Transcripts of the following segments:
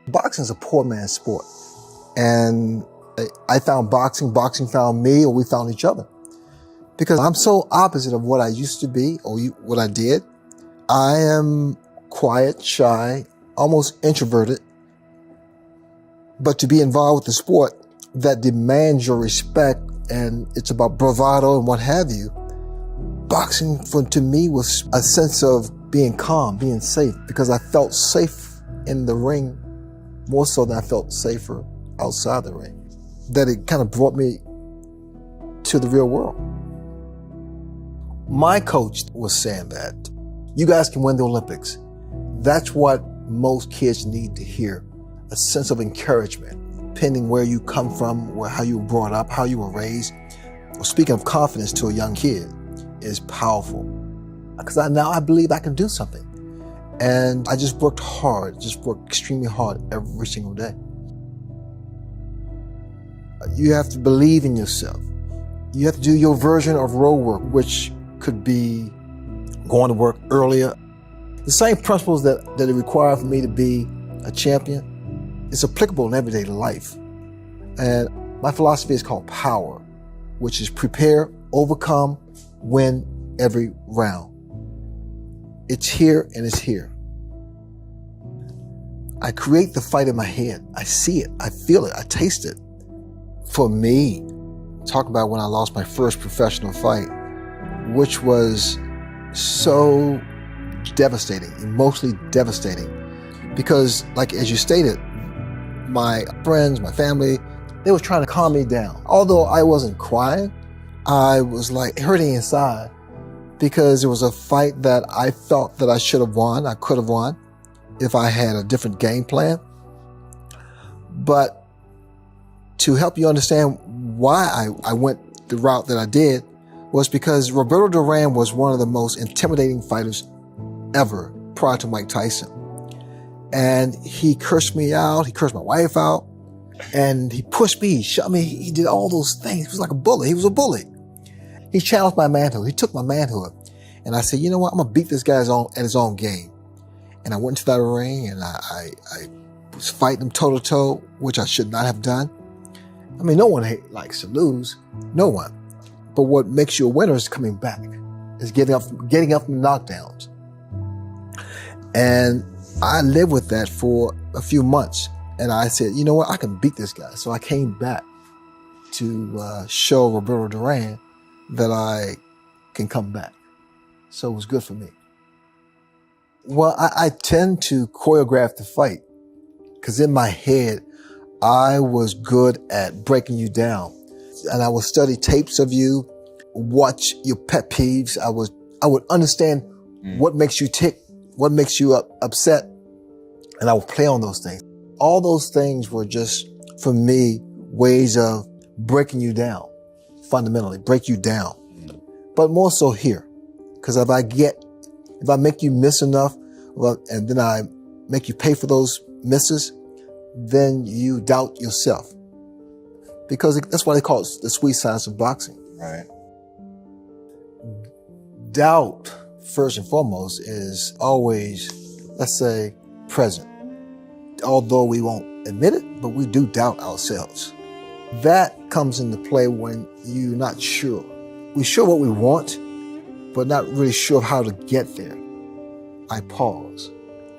Boxing is a poor man's sport. And I found boxing, boxing found me, or we found each other. Because I'm so opposite of what I used to be, or what I did. I am quiet, shy, almost introverted. But to be involved with the sport that demands your respect, and it's about bravado and what have you, boxing to me was a sense of being calm, being safe, because I felt safe in the ring more so than I felt safer outside the ring. That it kind of brought me to the real world. My coach was saying that you guys can win the Olympics. That's what most kids need to hear, a sense of encouragement, depending where you come from, how you were brought up, how you were raised. Well, speaking of confidence to a young kid is powerful, because now I believe I can do something. And I just worked hard, extremely hard every single day. You have to believe in yourself. You have to do your version of road work, which could be going to work earlier. The same principles that it required for me to be a champion is applicable in everyday life. And my philosophy is called POWER, which is prepare, overcome, win every round. It's here and it's here. I create the fight in my head. I see it, I feel it, I taste it. For me, talk about when I lost my first professional fight, which was so devastating, emotionally devastating. Because, like as you stated, my friends, my family, they were trying to calm me down. Although I wasn't crying, I was like hurting inside, because it was a fight that I felt that I should have won, I could have won, if I had a different game plan. But to help you understand why I went the route that I did was because Roberto Duran was one of the most intimidating fighters ever prior to Mike Tyson. And he cursed me out, he cursed my wife out, and he pushed me, he shot me, he did all those things. He was like a bully, he was a bully. He challenged my manhood, he took my manhood. And I said, you know what, I'm gonna beat this guy at his own game. And I went to that ring and I was fighting him toe to toe, which I should not have done. I mean, no one likes to lose, no one. But what makes you a winner is coming back, is getting up from knockdowns. And I lived with that for a few months. And I said, you know what, I can beat this guy. So I came back to show Roberto Duran that I can come back. So it was good for me. Well, I tend to choreograph the fight, because in my head, I was good at breaking you down. And I would study tapes of you, watch your pet peeves. I would understand what makes you tick, what makes you upset, and I would play on those things. All those things were just, for me, ways of breaking you down, fundamentally, break you down. But more so here, because if I make you miss enough, and then I make you pay for those misses, then you doubt yourself. Because that's why they call it the sweet science of boxing. Right. Doubt, first and foremost, is always, let's say, present. Although we won't admit it, but we do doubt ourselves. That comes into play when you're not sure. We're sure what we want, but not really sure how to get there. I pause,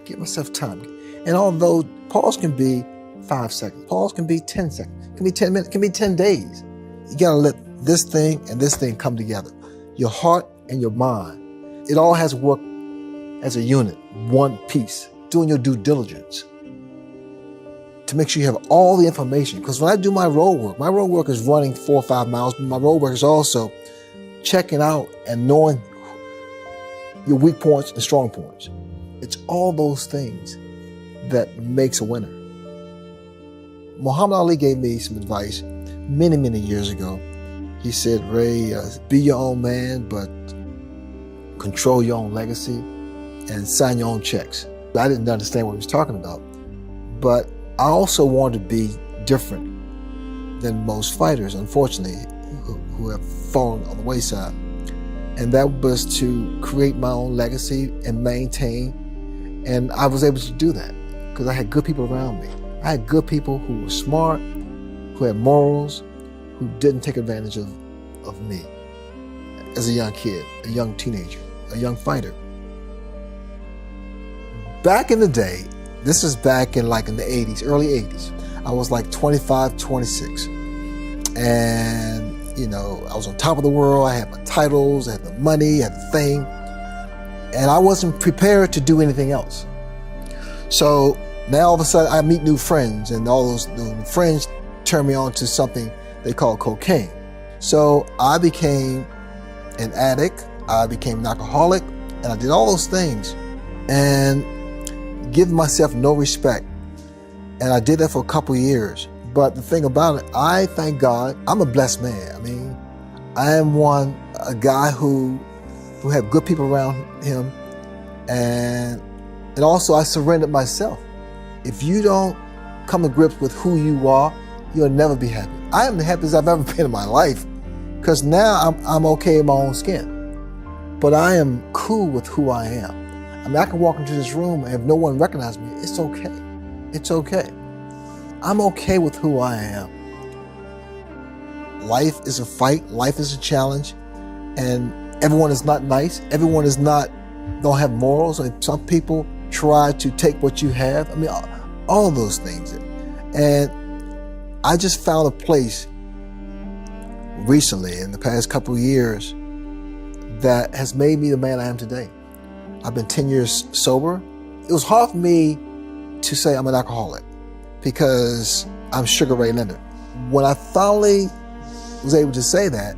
give myself time. And although pause can be 5 seconds, pause can be 10 seconds, it can be 10 minutes, it can be 10 days. You gotta let this thing and this thing come together. Your heart and your mind. It all has to work as a unit, one piece, doing your due diligence to make sure you have all the information. Because when I do my road work is running 4 or 5 miles, but my road work is also checking out and knowing your weak points and strong points. It's all those things that makes a winner. Muhammad Ali gave me some advice many, many years ago. He said, Ray, be your own man, but control your own legacy and sign your own checks. I didn't understand what he was talking about, but I also wanted to be different than most fighters, unfortunately, who have fallen on the wayside. And that was to create my own legacy and maintain, and I was able to do that. because I had good people around me. I had good people who were smart, who had morals, who didn't take advantage of me as a young kid, a young teenager, a young fighter. Back in the day, this is back in the 80s, early 80s, I was like 25, 26. And, I was on top of the world. I had my titles, I had the money, I had the fame. And I wasn't prepared to do anything else. So now all of a sudden I meet new friends, and all those friends turn me on to something they call cocaine. So I became an addict, I became an alcoholic, and I did all those things and give myself no respect. And I did that for a couple of years. But the thing about it, I thank God, I'm a blessed man. I mean, I am a guy who had good people around him, and also I surrendered myself. If you don't come to grips with who you are, you'll never be happy. I am the happiest I've ever been in my life, because now I'm okay in my own skin. But I am cool with who I am. I mean, I can walk into this room and if no one recognizes me, it's okay. It's okay. I'm okay with who I am. Life is a fight. Life is a challenge. And everyone is not nice. Everyone don't have morals. And some people try to take what you have. I mean, all of those things. And I just found a place recently in the past couple of years that has made me the man I am today. I've been 10 years sober. It was hard for me to say I'm an alcoholic because I'm Sugar Ray Leonard. When I finally was able to say that,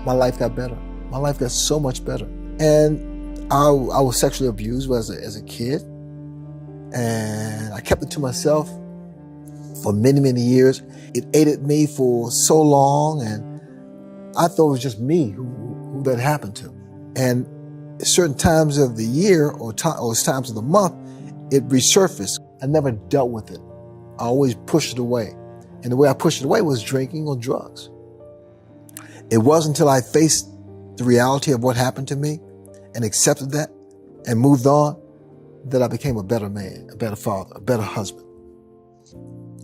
my life got better. My life got so much better. And I was sexually abused as a kid, and I kept it to myself for many, many years. It ate at me for so long, and I thought it was just me who that happened to. And certain times of the year or times of the month, it resurfaced. I never dealt with it. I always pushed it away. And the way I pushed it away was drinking or drugs. It wasn't until I faced the reality of what happened to me and accepted that and moved on that I became a better man, a better father, a better husband.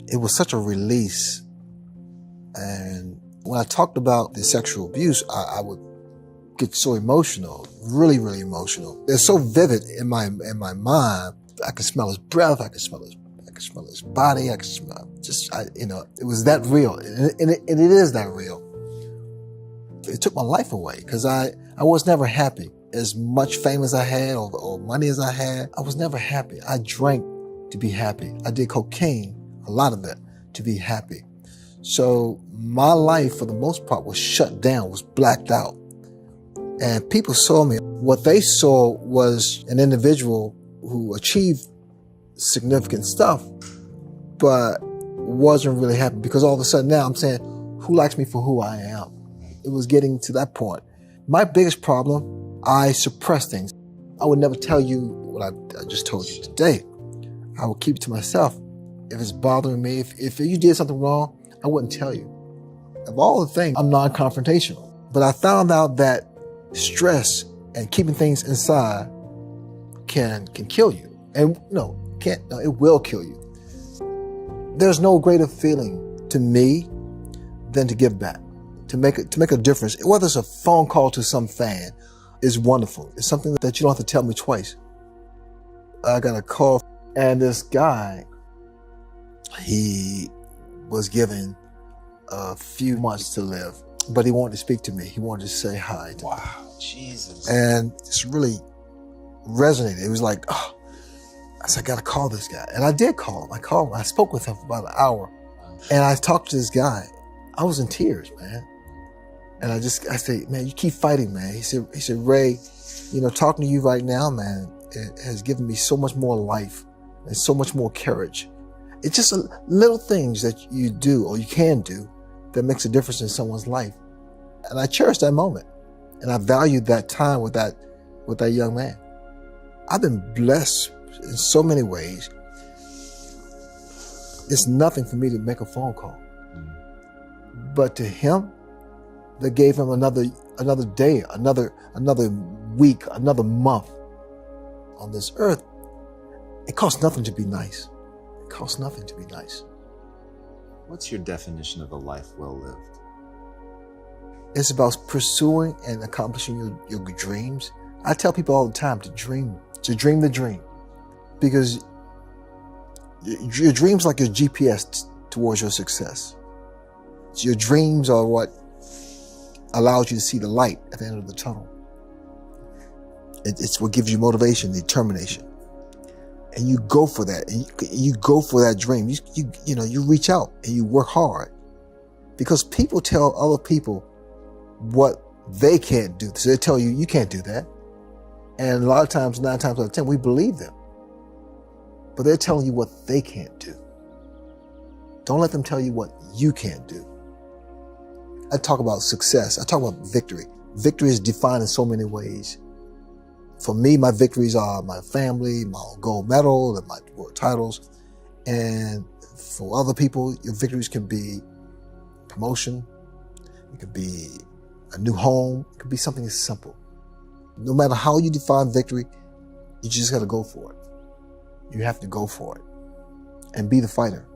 It was such a release. And when I talked about the sexual abuse, I would get so emotional, really, really emotional. It's so vivid in my mind. I could smell his breath. I could smell his body. I could smell it was that real. And it is that real. It took my life away because I was never happy. As much fame as I had or money as I had, I was never happy. I drank to be happy. I did cocaine, a lot of it, to be happy. So my life, for the most part, was shut down, was blacked out. And people saw me. What they saw was an individual who achieved significant stuff, but wasn't really happy, because all of a sudden now I'm saying, who likes me for who I am? It was getting to that point. My biggest problem, I suppress things. I would never tell you what I just told you today. I would keep it to myself. If it's bothering me, if you did something wrong, I wouldn't tell you. Of all the things, I'm non-confrontational. But I found out that stress and keeping things inside can kill you. And it will kill you. There's no greater feeling to me than to give back, to make a difference. Whether it's a phone call to some fan is wonderful. It's something that you don't have to tell me twice. I got a call, and this guy, he was given a few months to live, but he wanted to speak to me. He wanted to say hi to me. Wow, Jesus. And it's really resonated. It was like, oh, I said, I got to call this guy. And I did call him. I spoke with him for about an hour. And I talked to this guy. I was in tears, man. And I said, man, you keep fighting, man. He said, Ray, talking to you right now, man, it has given me so much more life and so much more courage. It's just little things that you do or you can do that makes a difference in someone's life. And I cherish that moment. And I valued that time with that young man. I've been blessed in so many ways. It's nothing for me to make a phone call. But to him, that gave him another day, another week, another month on this earth. It costs nothing to be nice. It costs nothing to be nice. What's your definition of a life well lived? It's about pursuing and accomplishing your dreams. I tell people all the time to dream the dream. Because your dreams are like your GPS towards your success. So your dreams are what allows you to see the light at the end of the tunnel. It's what gives you motivation, determination. And you go for that. And you go for that dream. You reach out and you work hard. Because people tell other people what they can't do. So they tell you, you can't do that. And a lot of times, 9 times out of 10, we believe them. But they're telling you what they can't do. Don't let them tell you what you can't do. I talk about success. I talk about victory. Victory is defined in so many ways. For me, my victories are my family, my gold medal, and my world titles. And for other people, your victories can be promotion. It could be a new home. It could be something as simple. No matter how you define victory, you just got to go for it. You have to go for it and be the fighter.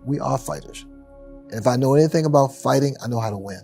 We are fighters. And if I know anything about fighting, I know how to win.